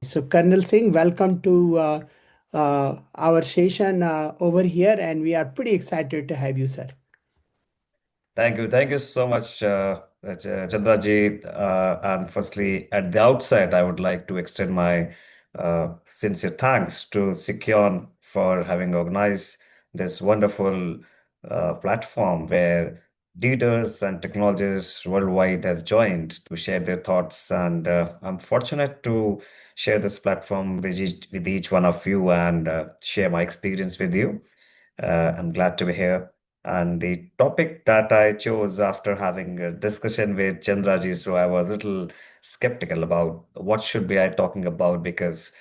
So, Colonel Singh, welcome to our session over here, and we are pretty excited to have you, sir. Thank you. Thank you so much, Chandraji. And firstly, at the outset, I would like to extend my sincere thanks to Seceon for having organized this wonderful platform where leaders and technologists worldwide have joined to share their thoughts. And I'm fortunate to share this platform with each one of you and share my experience with you. I'm glad to be here. And the topic that I chose after having a discussion with Chandraji, so I was a little skeptical about what should be I talking about because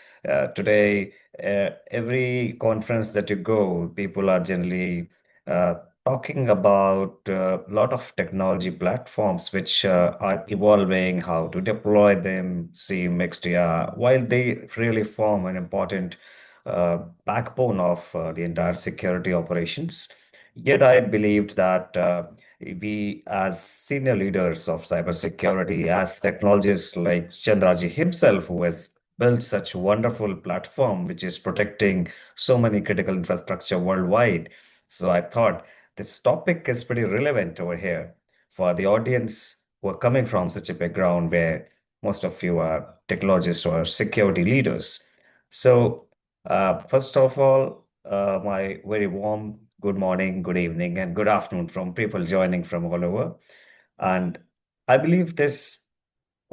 today every conference that you go, people are generally uh, talking about a lot of technology platforms which are evolving, how to deploy them, see mixed yeah, while they really form an important backbone of the entire security operations. Yet I believed that we, as senior leaders of cybersecurity, as technologists like Chandraji himself, who has built such a wonderful platform which is protecting so many critical infrastructure worldwide. So I thought this topic is pretty relevant over here for the audience who are coming from such a background where most of you are technologists or security leaders. So first of all, my very warm good morning, good evening, and good afternoon from people joining from all over. And I believe this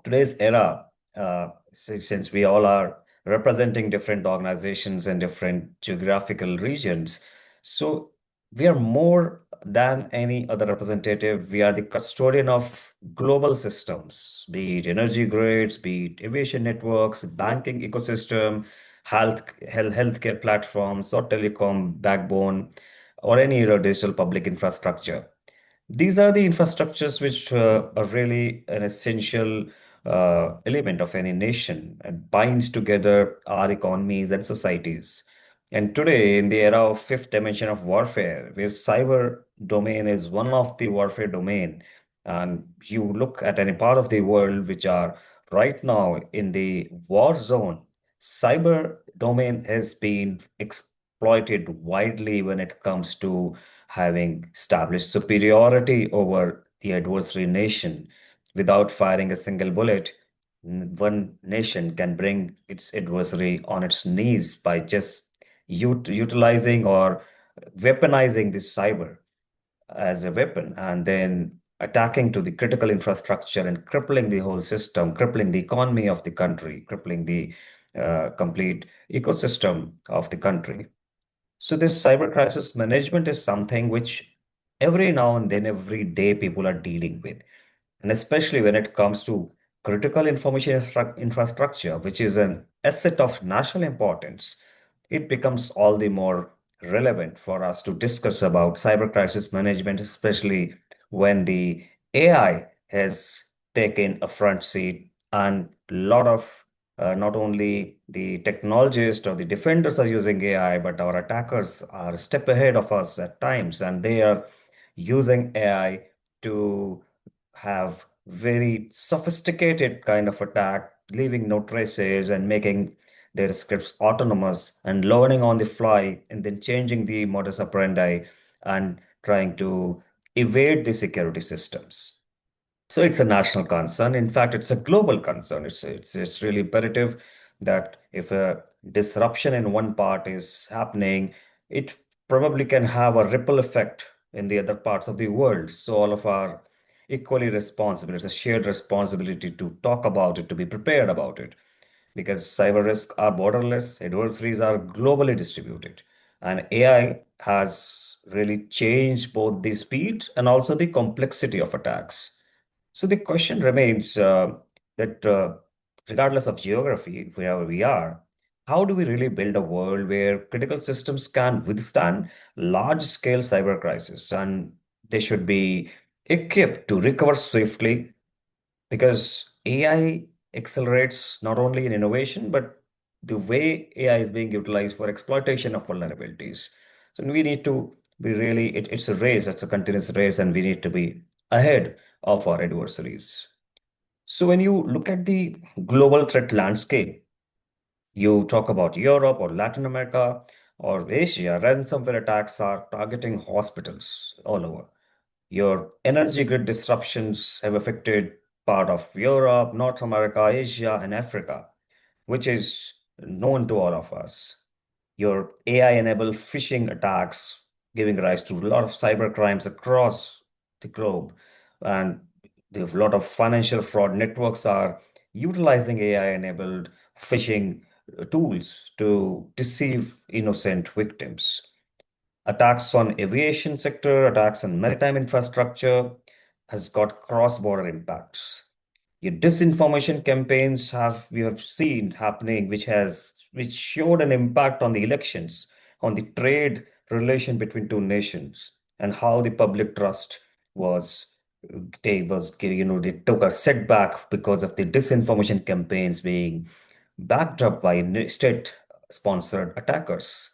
today's era, since we all are representing different organizations and different geographical regions, so we are more than any other representative. We are the custodian of global systems, be it energy grids, be it aviation networks, banking ecosystem, healthcare platforms, or telecom backbone, or any other digital public infrastructure. These are the infrastructures which are really an essential element of any nation and binds together our economies and societies. And today, in the era of fifth dimension of warfare, where cyber domain is one of the warfare domain, and you look at any part of the world which are right now in the war zone, cyber domain has been exploited widely when it comes to having established superiority over the adversary nation. Without firing a single bullet, one nation can bring its adversary on its knees by just utilizing or weaponizing this cyber as a weapon and then attacking to the critical infrastructure and crippling the whole system, crippling the economy of the country, crippling the complete ecosystem of the country. So this cyber crisis management is something which every now and then, every day, people are dealing with. And especially when it comes to critical information infrastructure, which is an asset of national importance, it becomes all the more relevant for us to discuss about cyber crisis management, especially when the AI has taken a front seat and a lot of not only the technologists or the defenders are using AI, but our attackers are a step ahead of us at times, and they are using AI to have very sophisticated kind of attack, leaving no traces and making their scripts autonomous and learning on the fly and then changing the modus operandi and trying to evade the security systems. So it's a national concern. In fact, it's a global concern. It's really imperative that if a disruption in one part is happening, it probably can have a ripple effect in the other parts of the world. So all of our equally responsible. It's a shared responsibility to talk about it, to be prepared about it, because cyber risks are borderless, adversaries are globally distributed, and AI has really changed both the speed and also the complexity of attacks. So the question remains that regardless of geography, wherever we are, how do we really build a world where critical systems can withstand large-scale cyber crisis and they should be equipped to recover swiftly because AI accelerates not only in innovation, but the way AI is being utilized for exploitation of vulnerabilities. So we need to be really, it's a race, it's a continuous race, and we need to be ahead of our adversaries. So when you look at the global threat landscape, you talk about Europe or Latin America or Asia, ransomware attacks are targeting hospitals all over. Your energy grid disruptions have affected part of Europe, North America, Asia, and Africa, which is known to all of us. Your AI-enabled phishing attacks giving rise to a lot of cyber crimes across the globe. And a lot of financial fraud networks are utilizing AI-enabled phishing tools to deceive innocent victims. Attacks on aviation sector, attacks on maritime infrastructure has got cross-border impacts. Your disinformation campaigns we have seen happening, which showed an impact on the elections, on the trade relation between two nations, and how the public trust was they took a setback because of the disinformation campaigns being backed up by state-sponsored attackers.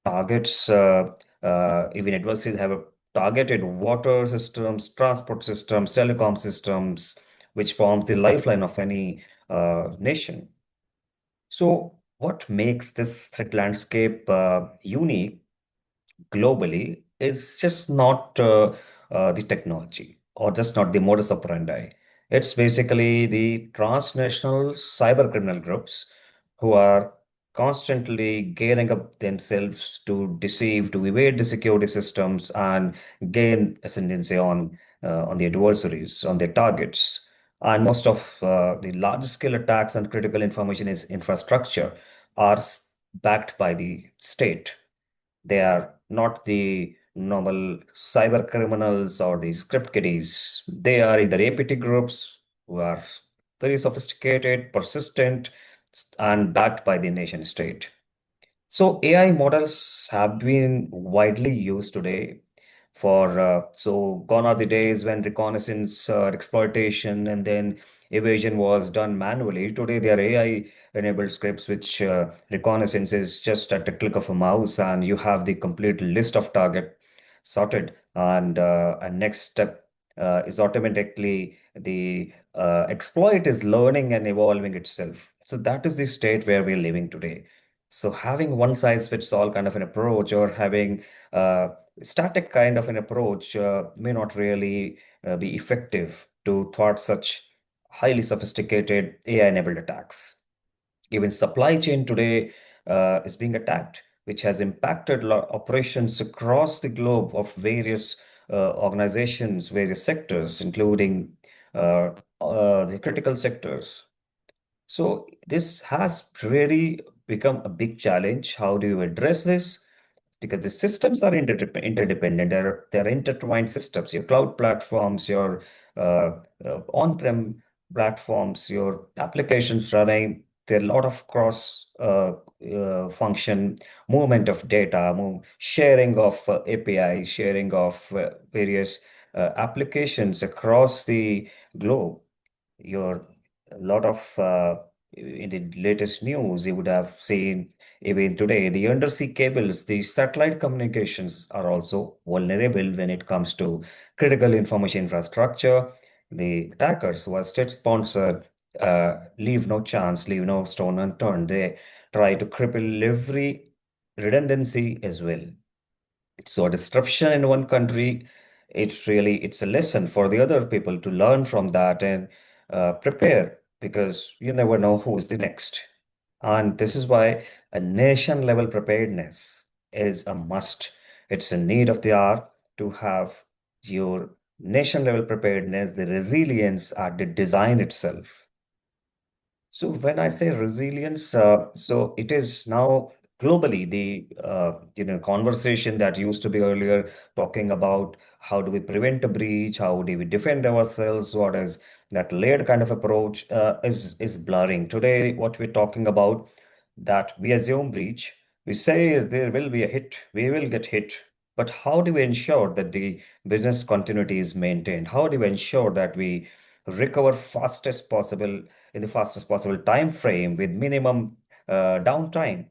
Targets, even adversaries have targeted water systems, transport systems, telecom systems, which forms the lifeline of any nation. So, what makes this threat landscape unique globally is just not the technology or just not the modus operandi. It's basically the transnational cyber criminal groups who are constantly gearing up themselves to deceive, to evade the security systems and gain ascendancy on the adversaries, on their targets. And most of the large scale attacks on critical information is infrastructure are backed by the state. They are not the normal cyber criminals or the script kiddies. They are either APT groups who are very sophisticated, persistent, and backed by the nation state. So AI models have been widely used today so gone are the days when reconnaissance, exploitation, and then evasion was done manually. Today, there are AI-enabled scripts which reconnaissance is just at the click of a mouse, and you have the complete list of target sorted. And next step is automatically the exploit is learning and evolving itself. So that is the state where we're living today. So having one size fits all kind of an approach or having static kind of an approach may not really be effective to thwart such highly sophisticated AI-enabled attacks. Even supply chain today is being attacked, which has impacted operations across the globe of various organizations, various sectors, including the critical sectors. So this has really become a big challenge. How do you address this? Because the systems are interdependent. They're intertwined systems. Your cloud platforms, your on-prem platforms, your applications running. There are a lot of cross function movement of data, sharing of APIs, sharing of various applications across the globe. Your a lot of in the latest news you would have seen even today the undersea cables, the satellite communications are also vulnerable when it comes to critical information infrastructure. The attackers who are state sponsored leave no chance, leave no stone unturned. They try to cripple every redundancy as well. So a disruption in one country, it's a lesson for the other people to learn from that and prepare because you never know who's the next. And this is why a nation level preparedness is a must. It's a need of the hour to have your nation level preparedness, the resilience at the design itself. So when I say resilience, so it is now globally the conversation that used to be earlier talking about how do we prevent a breach, how do we defend ourselves, what is that layered kind of approach is blurring. Today, what we're talking about that we assume breach, we say there will be a hit, we will get hit, but how do we ensure that the business continuity is maintained? How do we ensure that we recover fastest possible in the fastest possible time frame with minimum downtime?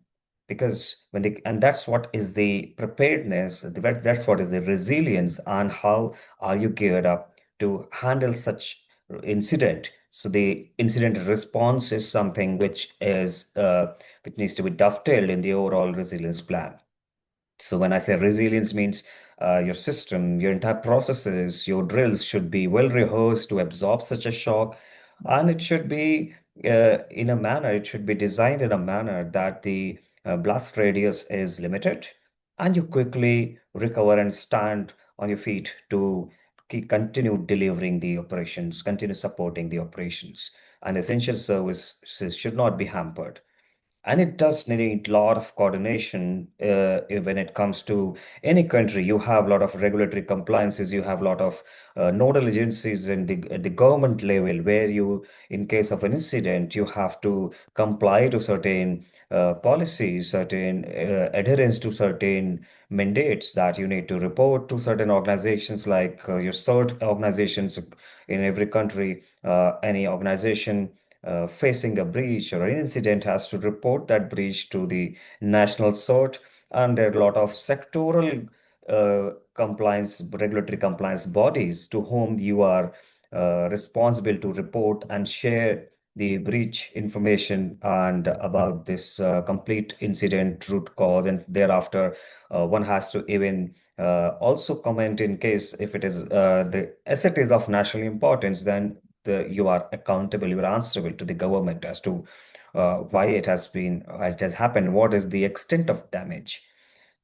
Because and that's what is the preparedness, that's what is the resilience, and how are you geared up to handle such incident. So the incident response is something which needs to be dovetailed in the overall resilience plan. So when I say resilience means your system, your entire processes, your drills should be well rehearsed to absorb such a shock, and it should be it should be designed in a manner that the blast radius is limited, and you quickly recover and stand on your feet to continue delivering the operations, continue supporting the operations, and essential services should not be hampered. And it does need a lot of coordination when it comes to any country. You have a lot of regulatory compliances, you have a lot of nodal agencies at the government level where you, in case of an incident, you have to comply to certain policies, certain adherence to certain mandates that you need to report to certain organizations like your CERT organizations in every country, any organization facing a breach or an incident has to report that breach to the national sort, and there are a lot of sectoral regulatory compliance bodies to whom you are responsible to report and share the breach information and about this complete incident root cause, and thereafter one has to even also comment in case if it is the asset is of national importance, then you are accountable, you are answerable to the government as to why it has happened, what is the extent of damage.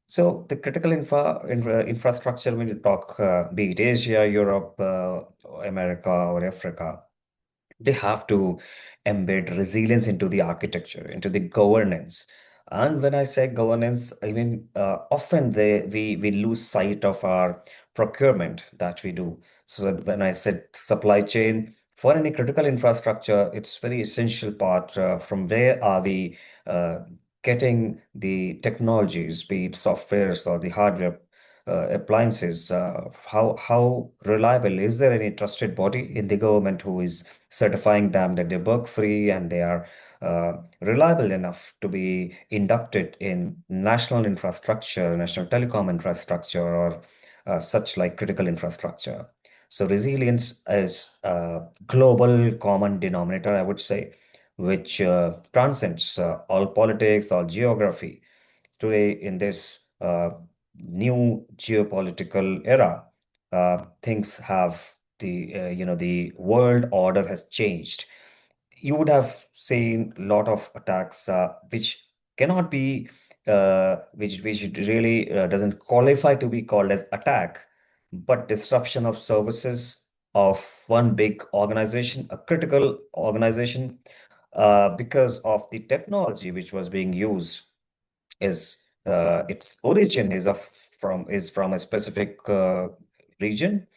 So the critical infrastructure, when you talk, be it Asia, Europe, America, or Africa, they have to embed resilience into the architecture, into the governance. And when I say governance, I mean often we lose sight of our procurement that we do. So that when I said supply chain for any critical infrastructure, it's very essential part. From where are we getting the technologies, be it softwares or the hardware appliances? How reliable is there any trusted body in the government who is certifying them that they're bug free and they are reliable enough to be inducted in national infrastructure, national telecom infrastructure, or such like critical infrastructure. So resilience is a global common denominator, I would say, which transcends all politics, all geography. Today, in this new geopolitical era, things have the world order has changed. You would have seen a lot of attacks which cannot be which really doesn't qualify to be called as attack, but disruption of services of one big organization, a critical organization, because of the technology which was being used is its origin is from a specific region,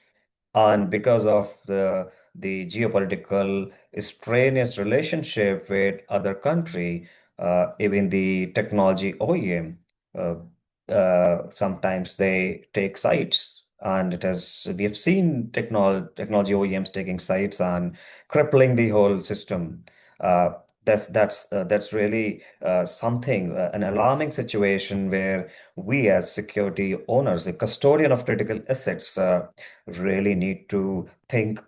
and because of the geopolitical strenuous relationship with other country, even the technology OEM, uh, sometimes they take sides, and it has we have seen technology OEMs taking sides and crippling the whole system. Uh, that's really something, an alarming situation where we as security owners, the custodian of critical assets, really need to think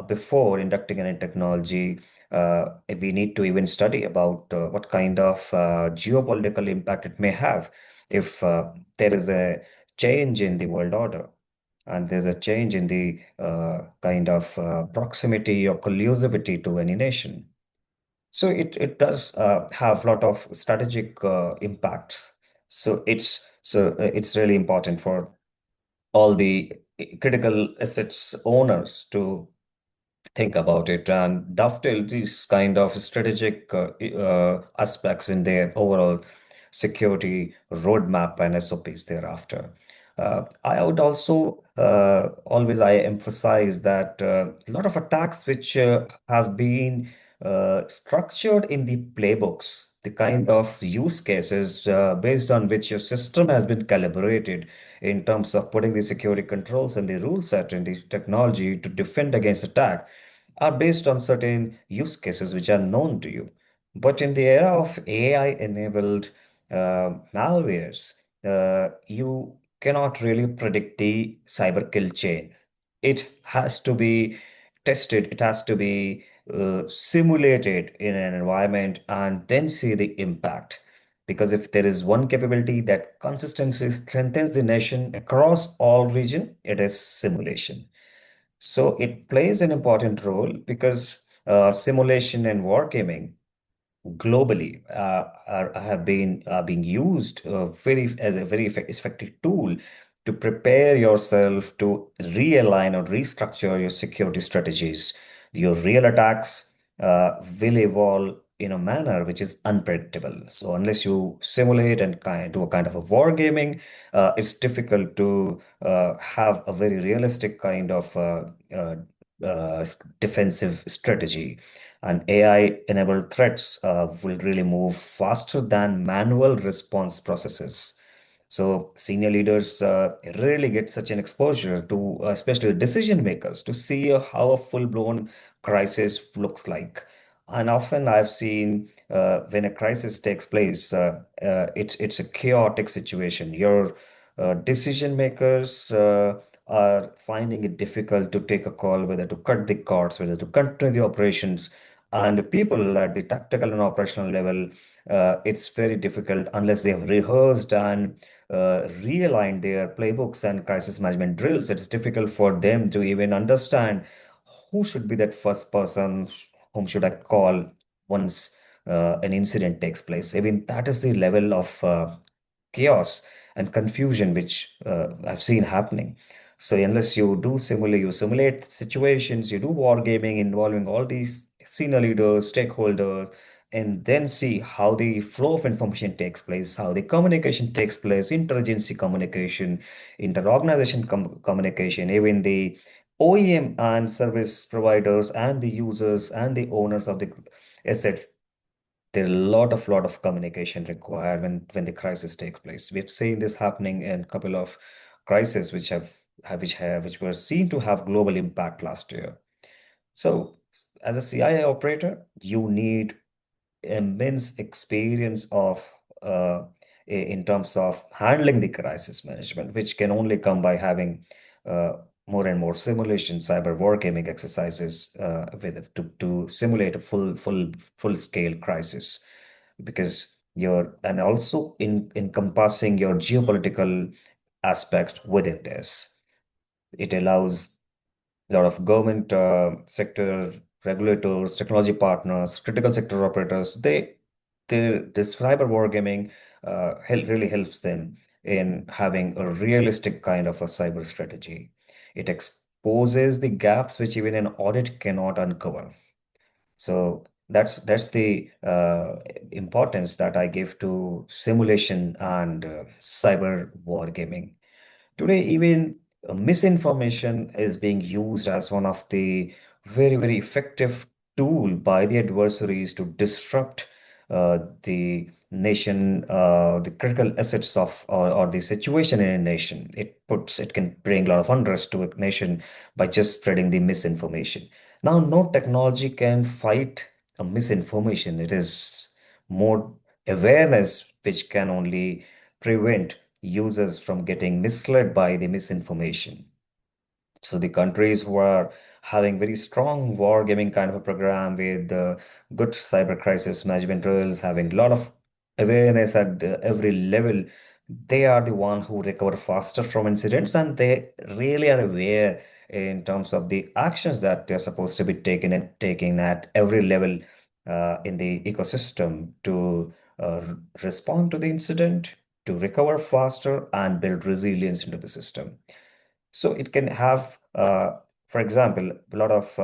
before inducting any technology. We need to even study about what kind of geopolitical impact it may have if there is a change in the world order and there's a change in the kind of proximity or collusivity to any nation. So it does have a lot of strategic impacts. It's really important for all the critical assets owners to think about it and dovetail these kind of strategic aspects in their overall security roadmap and SOPs thereafter. I would also always I emphasize that a lot of attacks which have been structured in the playbooks, the kind of use cases based on which your system has been calibrated in terms of putting the security controls and the rule set in this technology to defend against attack are based on certain use cases which are known to you. But in the era of AI-enabled malwares, you cannot really predict the cyber kill chain. it has to be tested, it has to be simulated in an environment and then see the impact. Because if there is one capability that consistently strengthens the nation across all region, it is simulation. So it plays an important role because simulation and wargaming globally have been being used very as a very effective tool to prepare yourself to realign or restructure your security strategies. Your real attacks will evolve in a manner which is unpredictable. So unless you simulate and do a kind of a wargaming, it's difficult to have a very realistic kind of defensive strategy. And AI-enabled threats will really move faster than manual response processes. So senior leaders really get such an exposure to, especially decision makers, to see how a full-blown crisis looks like. And often I've seen when a crisis takes place, it's a chaotic situation. Your decision makers are finding it difficult to take a call whether to cut the cords, whether to continue the operations. And the people at the tactical and operational level, it's very difficult unless they have rehearsed and realigned their playbooks and crisis management drills. It's difficult for them to even understand who should be that first person, whom should I call once an incident takes place. Even that is the level of chaos and confusion which I've seen happening. So unless you simulate situations, you do wargaming involving all these senior leaders, stakeholders, and then see how the flow of information takes place, how the communication takes place, interagency communication, inter-organization communication, even the OEM and service providers and the users and the owners of the assets. There's a lot of communication required when the crisis takes place. We've seen this happening in a couple of crises which were seen to have global impact last year. So as a CIA operator, you need immense experience of in terms of handling the crisis management, which can only come by having uh, more and more simulation cyber wargaming exercises to simulate a full scale crisis, because you're and also in encompassing your geopolitical aspect within this. It allows a lot of government sector regulators, technology partners, critical sector operators. This cyber wargaming really helps them in having a realistic kind of a cyber strategy. It exposes the gaps which even an audit cannot uncover. So that's the importance that I give to simulation and cyber wargaming. Today, even misinformation is being used as one of the very effective tool by the adversaries to disrupt the nation, the critical assets or the situation in a nation. It can bring a lot of unrest to a nation by just spreading the misinformation. Now, no technology can fight a misinformation. It is more awareness which can only prevent users from getting misled by the misinformation. So the countries who are having very strong wargaming kind of a program with good cyber crisis management drills, having a lot of awareness at every level, they are the one who recover faster from incidents, and they really are aware in terms of the actions that they're supposed to be taken and taking at every level in the ecosystem to respond to the incident, to recover faster and build resilience into the system. So it can have, for example, a lot of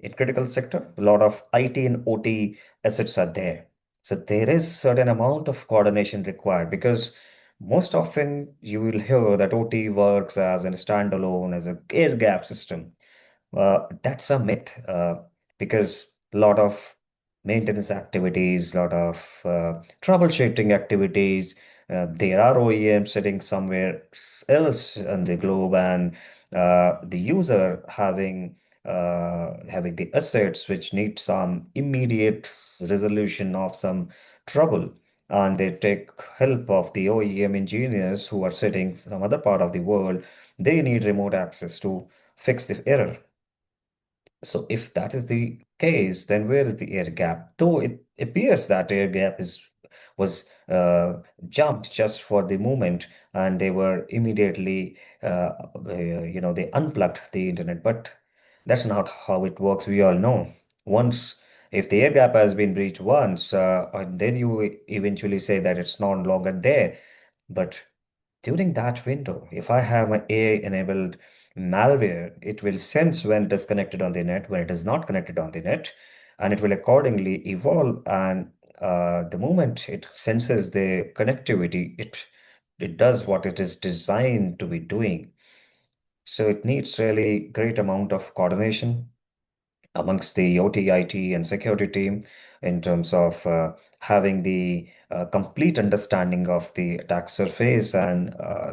in critical sector, a lot of IT and OT assets are there. So there is certain amount of coordination required, because most often you will hear that OT works as a standalone, as a air gap system. That's a myth, because a lot of maintenance activities, a lot of troubleshooting activities, there are OEMs sitting somewhere else on the globe, and the user having the assets which need some immediate resolution of some trouble, and they take help of the OEM engineers who are sitting some other part of the world. They need remote access to fix the error. So if that is the case, then where is the air gap? Though it appears that air gap is was jumped just for the moment, and they were immediately, they unplugged the internet. But that's not how it works. We all know. Once, if the air gap has been breached once, and then you eventually say that it's no longer there. But during that window, if I have an AI-enabled malware, it will sense when it is connected on the net, when it is not connected on the net, and it will accordingly evolve. And the moment it senses the connectivity, it does what it is designed to be doing. So it needs really great amount of coordination amongst the OT, IT, and security team in terms of having the complete understanding of the attack surface and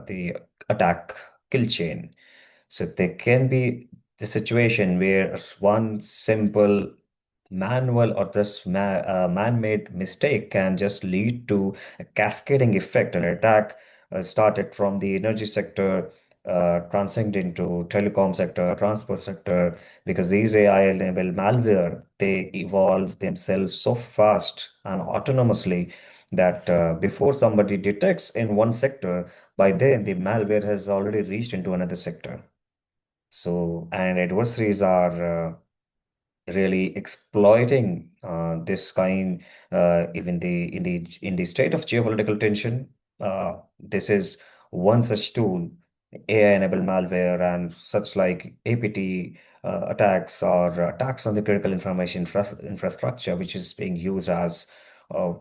the attack kill chain. So there can be the situation where one simple manual or just man-made mistake can just lead to a cascading effect. An attack started from the energy sector, transcended into telecom sector, transport sector, because these AI-enabled malware, they evolve themselves so fast and autonomously that before somebody detects in one sector, by then the malware has already reached into another sector. So, and adversaries are really exploiting this kind, even in the state of geopolitical tension. This is one such tool, AI-enabled malware and such like APT attacks or attacks on the critical information infrastructure, which is being used as a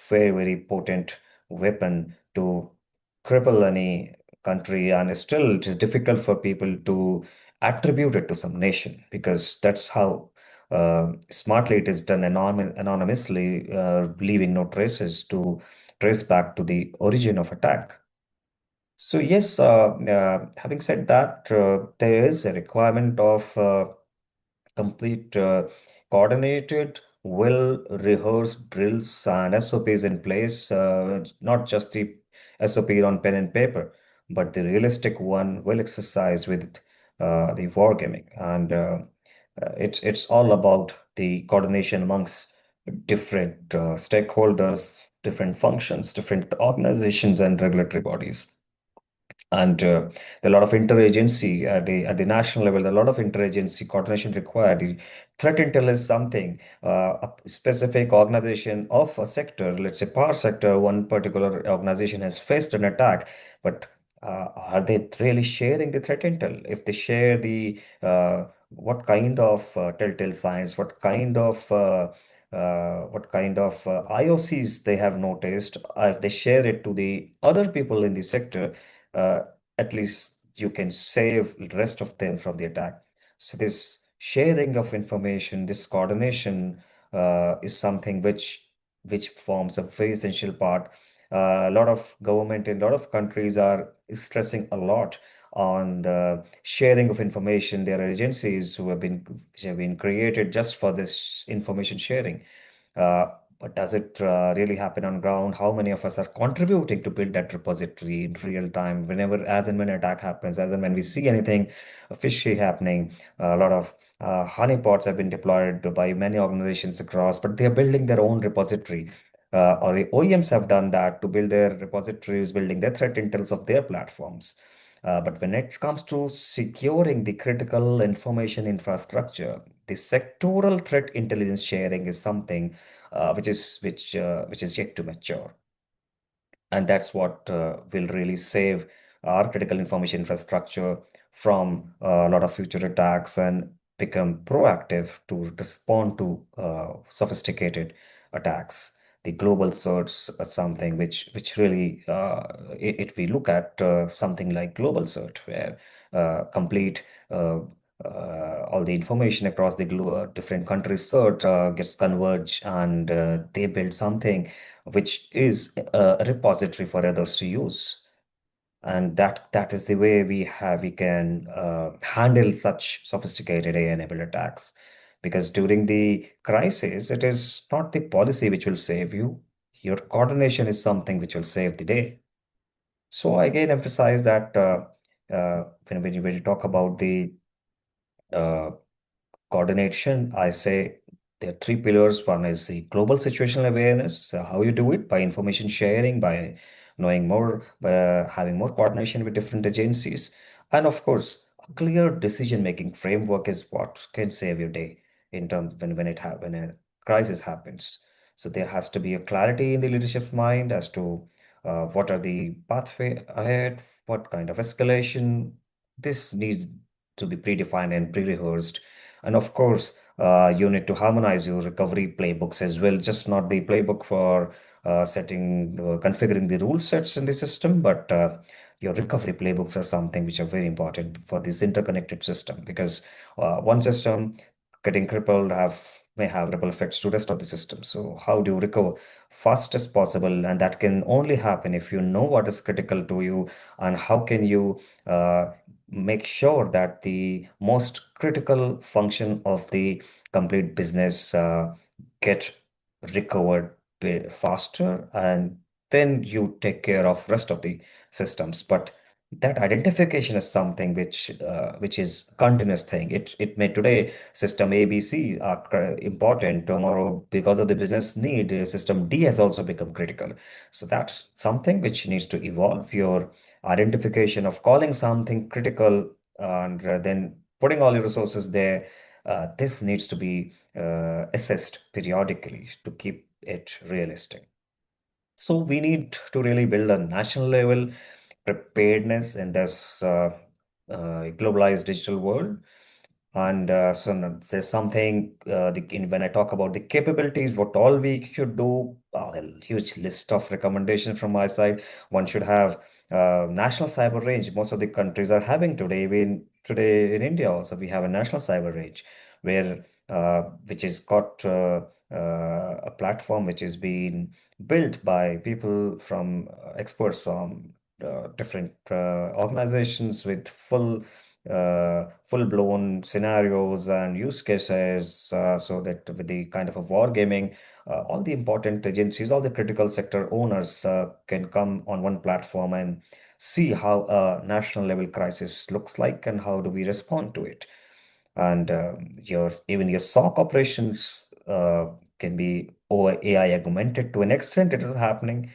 very, very potent weapon to cripple any country. And still, it is difficult for people to attribute it to some nation because that's how smartly it is done anonymously, leaving no traces to trace back to the origin of attack. So yes, having said that, there is a requirement of complete coordinated, well-rehearsed drills and SOPs in place, not just the SOP on pen and paper, but the realistic one, well exercised with the wargaming. And it's all about the coordination amongst different stakeholders, different functions, different organizations, and regulatory bodies. And a lot of interagency at the national level, a lot of interagency coordination required. The threat intel is something a specific organization of a sector, let's say power sector, one particular organization has faced an attack, but are they really sharing the threat intel? If they share the what kind of telltale signs, what kind of IOCs they have noticed, if they share it to the other people in the sector, uh, at least you can save the rest of them from the attack. So this sharing of information, this coordination is something which forms a very essential part. A lot of government in a lot of countries are stressing a lot on the sharing of information. There are agencies which have been created just for this information sharing. Uh, but does it really happen on ground? How many of us are contributing to build that repository in real time? Whenever, as and when attack happens, as and when we see anything fishy happening, a lot of honeypots have been deployed by many organizations across, but they're building their own repository. Or the OEMs have done that to build their repositories, building their threat intels of their platforms. But when it comes to securing the critical information infrastructure, the sectoral threat intelligence sharing is something which is yet to mature. And that's what will really save our critical information infrastructure from a lot of future attacks and become proactive to respond to sophisticated attacks. The global search is something which really, if we look at something like global search, where complete all the information across the different countries search gets converged, and they build something which is a repository for others to use. And that is the way we can handle such sophisticated AI-enabled attacks. Because during the crisis, it is not the policy which will save you. Your coordination is something which will save the day. So I again emphasize that when you talk about the uh, coordination, I say there are three pillars. One is the global situational awareness. How you do it by information sharing, by knowing more, by having more coordination with different agencies, and of course, a clear decision-making framework is what can save your day in terms when a crisis happens. So there has to be a clarity in the leadership's mind as to what are the pathway ahead, what kind of escalation. This needs to be predefined and pre-rehearsed, and of course, you need to harmonize your recovery playbooks as well, just not the playbook for configuring the rule sets in the system, but your recovery playbooks are something which are very important for this interconnected system, because one system getting crippled may have ripple effects to rest of the system. So how do you recover fast as possible? And that can only happen if you know what is critical to you, and how can you make sure that the most critical function of the complete business get recovered faster, and then you take care of rest of the systems. But that identification is something which is continuous thing. It may today system ABC are important, tomorrow because of the business need system D has also become critical. So that's something which needs to evolve. Your identification of calling something critical, and then putting all your resources there, this needs to be assessed periodically to keep it realistic. So we need to really build a national level preparedness in this globalized digital world. And there's something when I talk about the capabilities, what all we should do, a huge list of recommendations from my side. One should have national cyber range. Most of the countries are having today. Today in India also we have a national cyber range where which is got a platform which is being built by people from experts from different organizations with full-blown scenarios and use cases, so that with the kind of a wargaming, all the important agencies, all the critical sector owners can come on one platform and see how a national level crisis looks like and how do we respond to it. And your even your SOC operations can be over AI augmented to an extent. It is happening.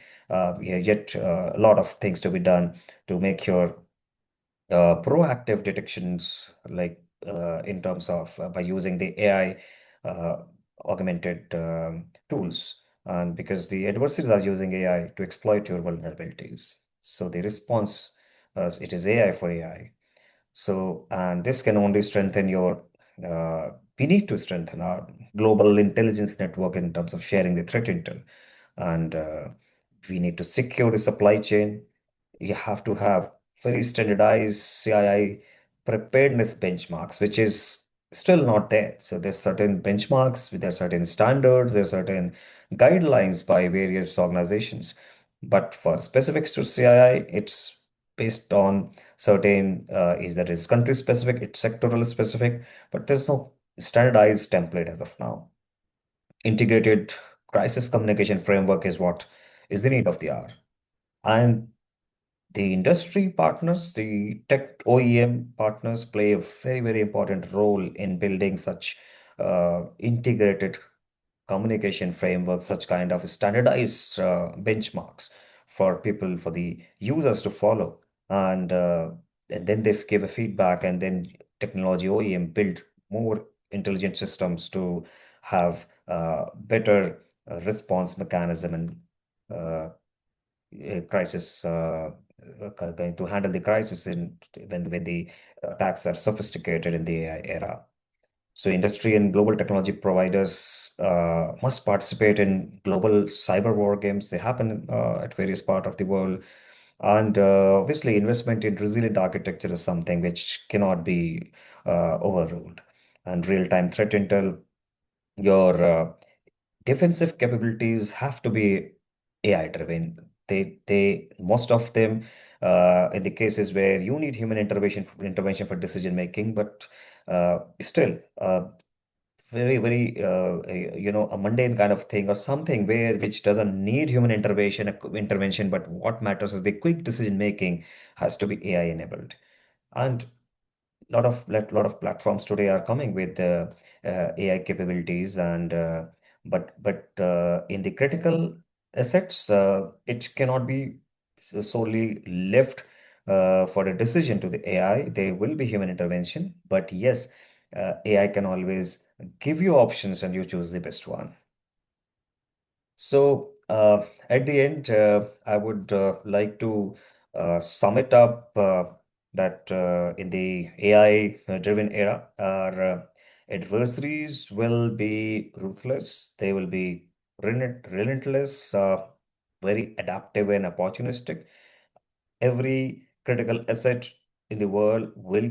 Yet a lot of things to be done to make your proactive detections, like in terms of by using the AI augmented tools, and because the adversaries are using AI to exploit your vulnerabilities. So the response, it is AI for AI. So, and this can only strengthen we need to strengthen our global intelligence network in terms of sharing the threat intel. And we need to secure the supply chain. You have to have very standardized CII preparedness benchmarks, which is still not there. So there's certain benchmarks, there are certain standards, there are certain guidelines by various organizations. But for specifics to CII, it's based on certain, is that is country specific, it's sectoral specific, but there's no standardized template as of now. Integrated crisis communication framework is what is the need of the hour. And the industry partners, the tech OEM partners play a very, very important role in building such integrated communication frameworks, such kind of standardized benchmarks for people, for the users to follow. And then they give a feedback, and then technology OEM build more intelligent systems to have better response mechanism and crisis going to handle the crisis when the attacks are sophisticated in the AI era. So industry and global technology providers must participate in global cyber war games. They happen at various parts of the world. And obviously, investment in resilient architecture is something which cannot be overruled. And real-time threat intel, your defensive capabilities have to be AI driven. They most of them in the cases where you need human intervention for decision making, but still very very a mundane kind of thing or something where which doesn't need human intervention, but what matters is the quick decision making has to be AI enabled. And lot of platforms today are coming with AI capabilities, and but in the critical assets, it cannot be solely left for a decision to the AI. There will be human intervention, but yes, AI can always give you options and you choose the best one. So, at the end, I would like to sum it up that in the AI-driven era, our adversaries will be ruthless, they will be relentless, very adaptive and opportunistic. Every critical asset in the world will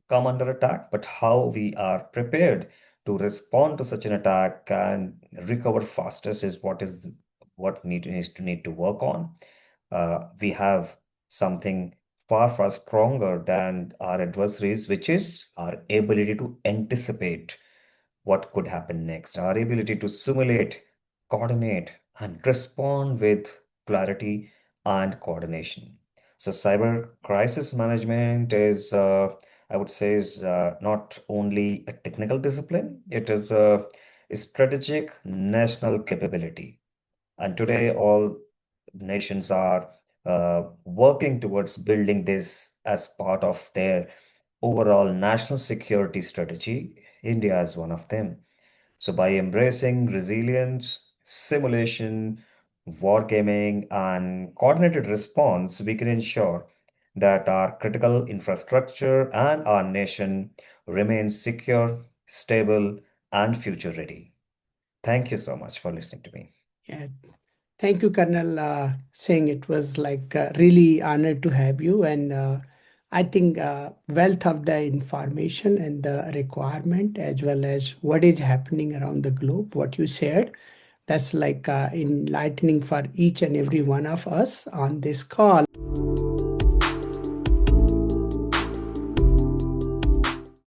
come under attack, but how we are prepared to respond to such an attack and recover fastest is what need to work on. We have something far stronger than our adversaries, which is our ability to anticipate what could happen next, our ability to simulate, coordinate, and respond with clarity and coordination. So, cyber crisis management is, I would say, is not only a technical discipline, it is a strategic national capability. And today, all nations are working towards building this as part of their overall national security strategy. India is one of them. So, by embracing resilience, simulation, wargaming, and coordinated response, we can ensure that our critical infrastructure and our nation remains secure, stable, and future ready. Thank you so much for listening to me. Yeah. Thank you, Colonel Singh. It was like really honored to have you. And I think wealth of the information and the requirement, as well as what is happening around the globe, what you shared, that's like enlightening for each and every one of us on this call.